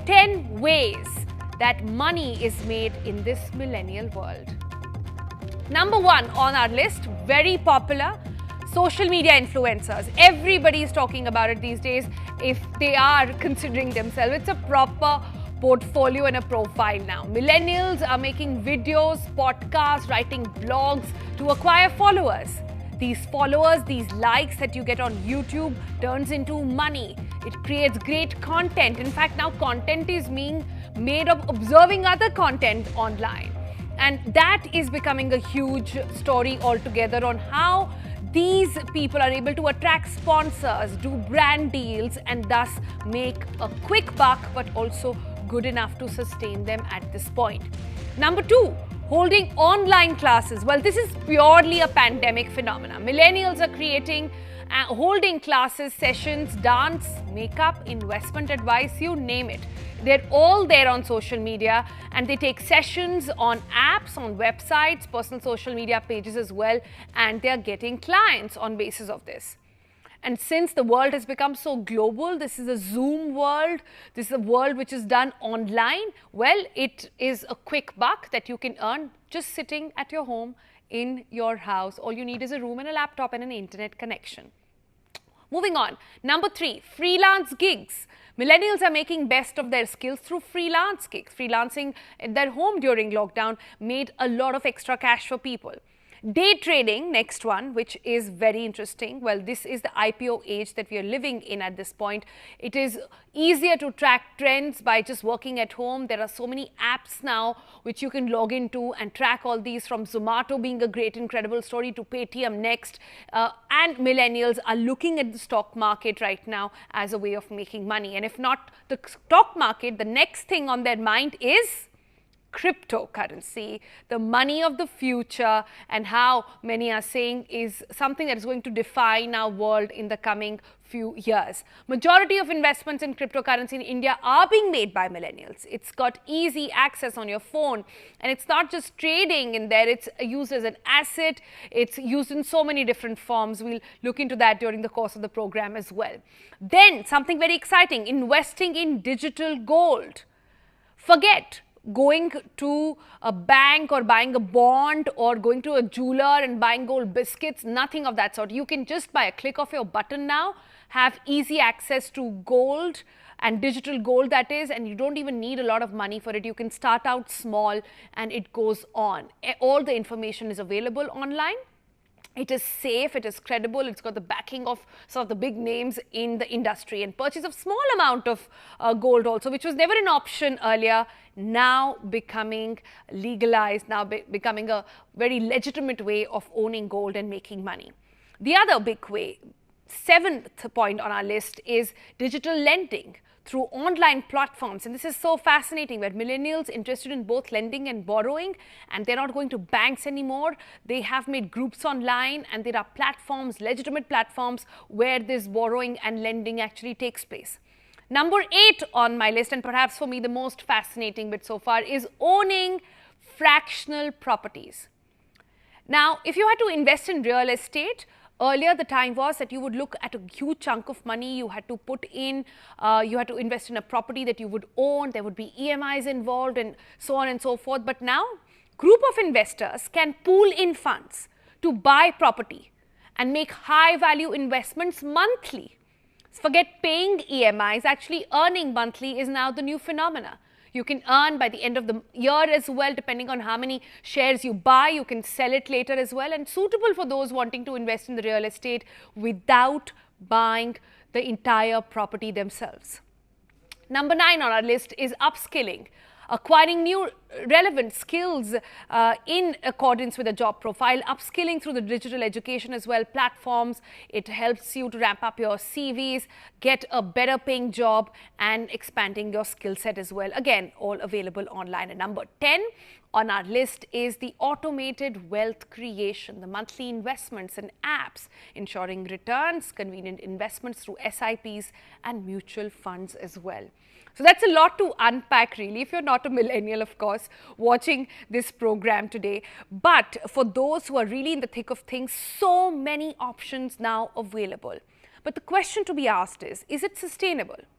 10 ways that money is made in this millennial world. Number 1 on our list, very popular, social media influencers. Everybody is talking about it these days if they are considering themselves. It's a proper portfolio and a profile now. Millennials are making videos, podcasts, writing blogs to acquire followers. These followers, these likes that you get on YouTube turns into money. It creates great content. In fact, now content is being made of observing other content online. And that is becoming a huge story altogether on how these people are able to attract sponsors, do brand deals, and thus make a quick buck, but also good enough to sustain them at this point. Number 2, holding online classes. Well, this is purely a pandemic phenomenon. Millennials are creating, holding classes, sessions, dance, makeup, investment advice, you name it. They're all there on social media, and they take sessions on apps, on websites, personal social media pages as well, and they're getting clients on basis of this. And since the world has become so global, this is a Zoom world, this is a world which is done online, well, it is a quick buck that you can earn just sitting at your home in your house. All you need is a room and a laptop and an internet connection. Moving on. Number 3, freelance gigs. Millennials are making best of their skills through freelance gigs. Freelancing at their home during lockdown made a lot of extra cash for people. Day trading, next one, which is very interesting. Well, this is the IPO age that we are living in at this point. It is easier to track trends by just working at home. There are so many apps now which you can log into and track all these, from Zomato being a great, incredible story to Paytm next. And millennials are looking at the stock market right now as a way of making money. And if not the stock market, the next thing on their mind is cryptocurrency, the money of the future, and how many are saying is something that is going to define our world in the coming few years. Majority of investments in cryptocurrency in India are being made by millennials. It's got easy access on your phone, and it's not just trading in there, it's used as an asset, it's used in so many different forms. We'll look into that during the course of the program as well. Then something very exciting, investing in digital gold. Forget going to a bank or buying a bond or going to a jeweler and buying gold biscuits, nothing of that sort. You can just, by a click of your button now, have easy access to gold, and digital gold that is, and you don't even need a lot of money for it. You can start out small and it goes on. All the information is available online. It is safe, it is credible, it's got the backing of some of the big names in the industry, and purchase of small amount of gold also, which was never an option earlier, now becoming legalized, now becoming a very legitimate way of owning gold and making money. The other big way, 7th point on our list, is digital lending through online platforms. And this is so fascinating, where millennials interested in both lending and borrowing, and they're not going to banks anymore. They have made groups online, and there are platforms, legitimate platforms, where this borrowing and lending actually takes place. Number 8 on my list, and perhaps for me the most fascinating bit so far, is owning fractional properties. Now, if you had to invest in real estate, earlier, the time was that you would look at a huge chunk of money you had to put in, you had to invest in a property that you would own, there would be EMIs involved and so on and so forth. But now, group of investors can pool in funds to buy property and make high value investments monthly. Forget paying EMIs, actually earning monthly is now the new phenomena. You can earn by the end of the year as well, depending on how many shares you buy. You can sell it later as well, and suitable for those wanting to invest in the real estate without buying the entire property themselves. Number 9 on our list is upskilling. Acquiring new relevant skills in accordance with a job profile, upskilling through the digital education as well, platforms. It helps you to ramp up your CVs, get a better paying job, and expanding your skill set as well. Again, all available online. And number 10 on our list is the automated wealth creation, the monthly investments and apps, ensuring returns, convenient investments through SIPs and mutual funds as well. So that's a lot to unpack, really, if you're not a millennial, of course, watching this program today. But for those who are really in the thick of things, so many options now available. But the question to be asked is it sustainable?